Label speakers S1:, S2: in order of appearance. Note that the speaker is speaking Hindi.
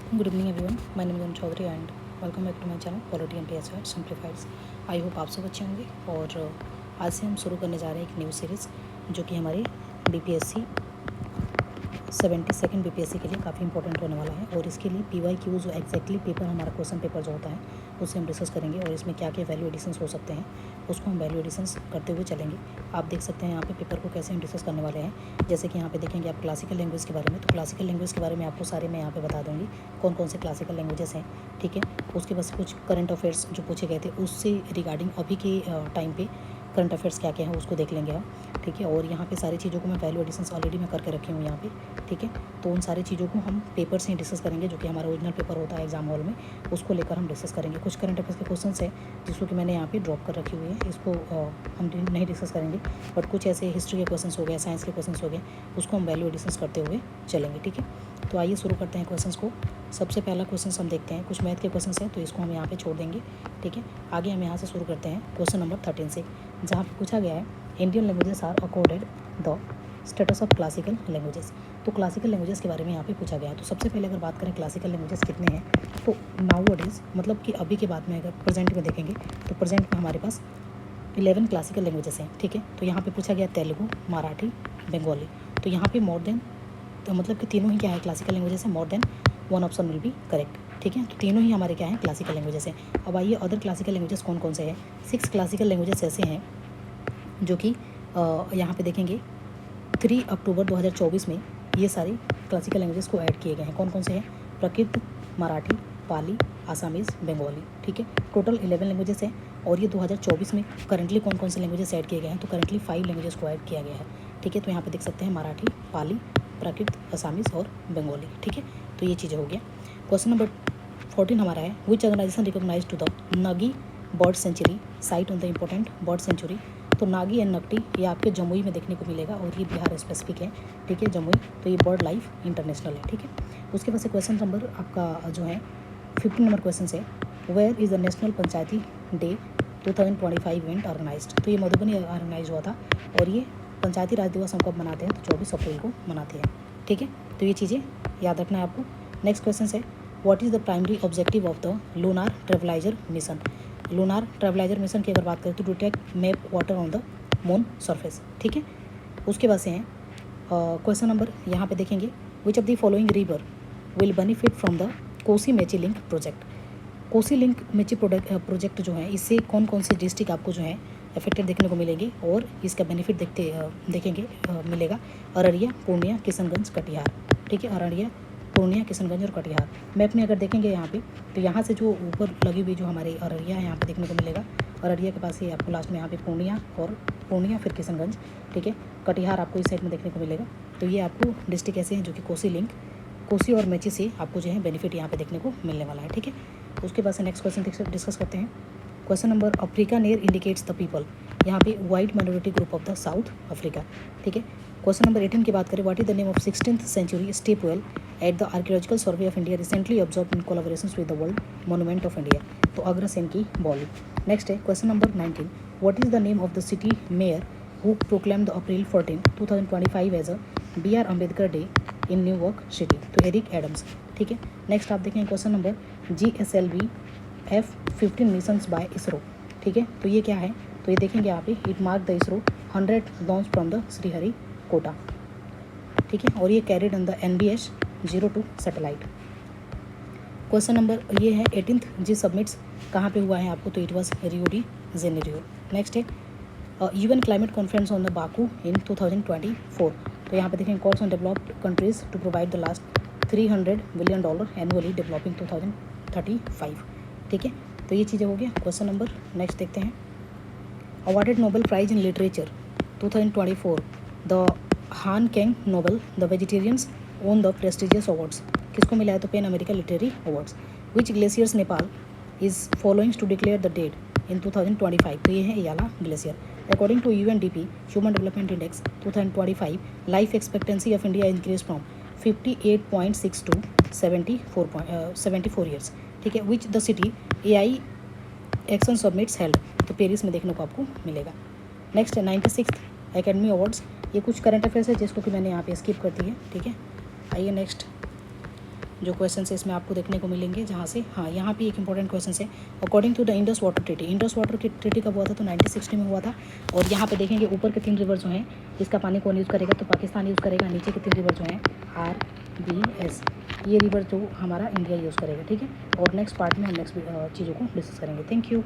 S1: Good evening everyone, my name is Chaudhary and welcome back to my channel polity and PSR simplified. I hope आप सब अच्छे होंगे। और आज से हम शुरू करने जा रहे हैं एक न्यू सीरीज़ जो कि हमारी बीपीएससी 72nd बीपीएससी के लिए काफ़ी इंपॉर्टेंट होने वाला है। और इसके लिए पीवाईक्यू जो एग्जैक्टली पेपर हमारा क्वेश्चन पेपर जो होता है उससे हम डिस्कस करेंगे और इसमें क्या क्या वैल्यू एडिशंस हो सकते हैं उसको हम वैल्यू एडिशंस करते हुए चलेंगे। आप देख सकते हैं यहाँ पे पेपर को कैसे हम डिस्कस करने वाले हैं। जैसे कि यहाँ पे देखेंगे आप क्लासिकल लैंग्वेज के बारे में, तो क्लासिकल लैंग्वेज के बारे में आपको सारे मैं यहाँ पे बता दूँगी कौन कौन से क्लासिकल लैंग्वेजेस हैं। ठीक है, उसके बाद कुछ करंट अफेयर्स जो पूछे गए थे उससे रिगार्डिंग अभी के टाइम पे करंट अफेयर्स क्या क्या है उसको देख लेंगे हम। ठीक है, और यहाँ पे सारी चीज़ों को मैं वैल्यू एडिशंस ऑलरेडी मैं करके रखी हूँ यहाँ पे। ठीक है, तो उन सारी चीज़ों को हम पेपर से ही डिस्कस करेंगे जो कि हमारा ओरिजिनल पेपर होता है एग्जाम हॉल में, उसको लेकर हम डिस्कस करेंगे। कुछ करंट अफेयर्स के क्वेश्चन है जिसको कि मैंने यहाँ पे ड्रॉप कर रखी हुई है, इसको हम नहीं डिस्कस करेंगे। बट कुछ ऐसे हिस्ट्री के क्वेश्चन हो गए, साइंस के क्वेश्चन हो गए, उसको हम वैल्यू एडिशंस करते हुए चलेंगे। ठीक है, तो आइए शुरू करते हैं क्वेश्चन को। सबसे पहला क्वेश्चन हम देखते हैं, कुछ मैथ के क्वेश्चन हैं तो इसको हम यहाँ पे छोड़ देंगे। ठीक है, आगे हम यहाँ से शुरू करते हैं क्वेश्चन नंबर 13 से, जहाँ पे पूछा गया है Indian languages are accorded the status of classical languages. तो क्लासिकल लैंग्वेजेस के बारे में यहाँ पे पूछा गया है। तो सबसे पहले अगर बात करें क्लासिकल लैंग्वेजेस कितने हैं, तो नाउअडेज मतलब कि अभी के बाद में अगर प्रेजेंट में देखेंगे तो प्रेजेंट में हमारे पास 11 क्लासिकल लैंग्वेजेस हैं। ठीक है, तो यहाँ पे पूछा गया तेलुगु, मराठी, बंगाली। तो यहाँ पे मोर देन, तो मतलब कि तीनों ही क्या है क्लासिकल लैंग्वेजेस है। More than one option will be correct. ठीक है, तो तीनों ही हमारे क्या हैं क्लासिकल लैंग्वेजेस हैं। अब आइए अदर क्लासिकल लैंग्वेजेस कौन कौन से हैं। 6 क्लासिकल लैंग्वेजेस ऐसे हैं जो कि यहाँ पे देखेंगे 3 अक्टूबर 2024 में ये सारी क्लासिकल लैंग्वेजेस को ऐड किए गए हैं। कौन कौन से हैं? प्रकृत, मराठी, पाली, आसामीज़, बंगाली। ठीक है, टोटल 11 लैंग्वेजेस हैं। और ये 2024 में करंटली कौन कौन से लैंग्वेजेस ऐड किए गए हैं, तो करंटली 5 लैंग्वेजेस को ऐड किया गया है। ठीक है, तो यहाँ पे देख सकते हैं मराठी, पाली, प्राकृत, आसामीज़ और बंगाली। ठीक है, तो ये चीज़ें हो गया। क्वेश्चन नंबर 14 हमारा है, which organisation recognise to the Nagi bird sanctuary site on the important bird sanctuary. तो नागी एंड नकटी ये आपके जमुई में देखने को मिलेगा और ये बिहार स्पेसिफिक है। ठीक है, जमुई, तो ये बर्ड लाइफ इंटरनेशनल है। ठीक है, उसके बाद से क्वेश्चन नंबर आपका जो है 15 नंबर क्वेश्चन है, where is the national panchayati day 2025 event organised. तो ये मधुबनी ऑर्गेनाइज हुआ था और ये पंचायती राज दिवस हम कब मनाते हैं, तो 24 अप्रैल को मनाते हैं। ठीक है, तो ये चीज़ें याद रखना है आपको। नेक्स्ट क्वेश्चन है, what is the primary objective of the Lunar Trailblazer mission. Lunar Trailblazer mission की अगर बात करें तो to detect map water on the moon surface. ठीक है, उसके बाद से हैं क्वेश्चन नंबर यहाँ पे देखेंगे, which of the following river will benefit from the Kosi Mechi link project. Kosi link Mechi project जो है इससे कौन कौन से डिस्ट्रिक्ट आपको जो है अफेक्टेड देखने को मिलेंगे और इसका बेनिफिट देखेंगे मिलेगा। अररिया, पूर्णिया, किशनगंज, कटिहार। ठीक है, अररिया, पूर्णिया, किशनगंज और कटिहार। मैप में अगर देखेंगे यहाँ पे तो यहाँ से जो ऊपर लगी हुई जो हमारे अररिया है यहाँ पे देखने को मिलेगा। अररिया के पास ही आपको लास्ट में यहाँ पे पूर्णिया फिर किशनगंज। ठीक है, कटिहार आपको इस साइड में देखने को मिलेगा। तो ये आपको डिस्ट्रिक्ट ऐसे हैं जो कि कोसी और मेची से आपको जो है बेनिफिट यहाँ पे देखने को मिलने वाला है। ठीक है, उसके बाद से नेक्स्ट क्वेश्चन डिस्कस करते हैं। Question number, Africa near indicates the people. यहाँ पे white minority group of the South Africa. ठीक है, क्वेश्चन नंबर 18 की बात करें, what is the name of 16th century step well at the Archaeological Survey of India recently observe in collaboration with the World Monument of India. तो अग्रसेन की बॉली। नेक्स्ट है question number 19, what is the name of the city mayor who proclaim the April 14, 2025 as a BR Ambedkar day in New York city. तो एरिक एडम्स। ठीक है, नेक्स्ट आप देखें question number, GSLV F-15 missions by ISRO. ठीक है, तो ये क्या है, तो ये देखेंगे यहाँ पे, it mark the ISRO 100 launch from the Sriharikota. ठीक है, और ये carried on the NBS-02 satellite. Question number ये है 18th जी सबमिट्स कहाँ पे हुआ है आपको, तो it was Rio de Janeiro. Next है UN climate conference on the Baku in 2024। तो यहाँ पे देखें, calls on developed countries to provide the last $300 billion annually developing 2035। ठीक है, तो ये चीज़ें हो गया क्वेश्चन नंबर। नेक्स्ट देखते हैं, awarded Nobel prize in literature 2024 the Han Kang Nobel the vegetarians won the prestigious awards. किसको मिला है, तो Pan American literary awards. Which glaciers Nepal is followings to declare the date in 2025। तो ये है Yala glacier. According to UNDP human development index 2025 life expectancy of India increase from 58.6 to 74 years. ठीक है, which the city AI action summits held. तो पेरिस में देखने को आपको मिलेगा। नेक्स्ट है 96th एकेडमी अवार्ड्स। ये कुछ करंट अफेयर्स है जिसको कि मैंने यहाँ पे स्किप कर दी है। ठीक है, आइए नेक्स्ट जो क्वेश्चन है इसमें आपको देखने को मिलेंगे, जहाँ से हाँ यहाँ पे एक इंपॉर्टेंट क्वेश्चन है। According to the Indus water treaty, Indus water की ट्रीटी कब हुआ था? तो 1960 में हुआ था। और यहाँ पे देखेंगे ऊपर के 3 रिवर जो हैं इसका पानी कौन यूज़ करेगा? तो पाकिस्तान यूज़ करेगा। नीचे के 3 रिवर जो हैं RBS, ये रिवर जो हमारा इंडिया यूज़ करेगा। ठीक है, और नेक्स्ट पार्ट में हम नेक्स्ट चीज़ों को डिस्कस करेंगे। Thank you.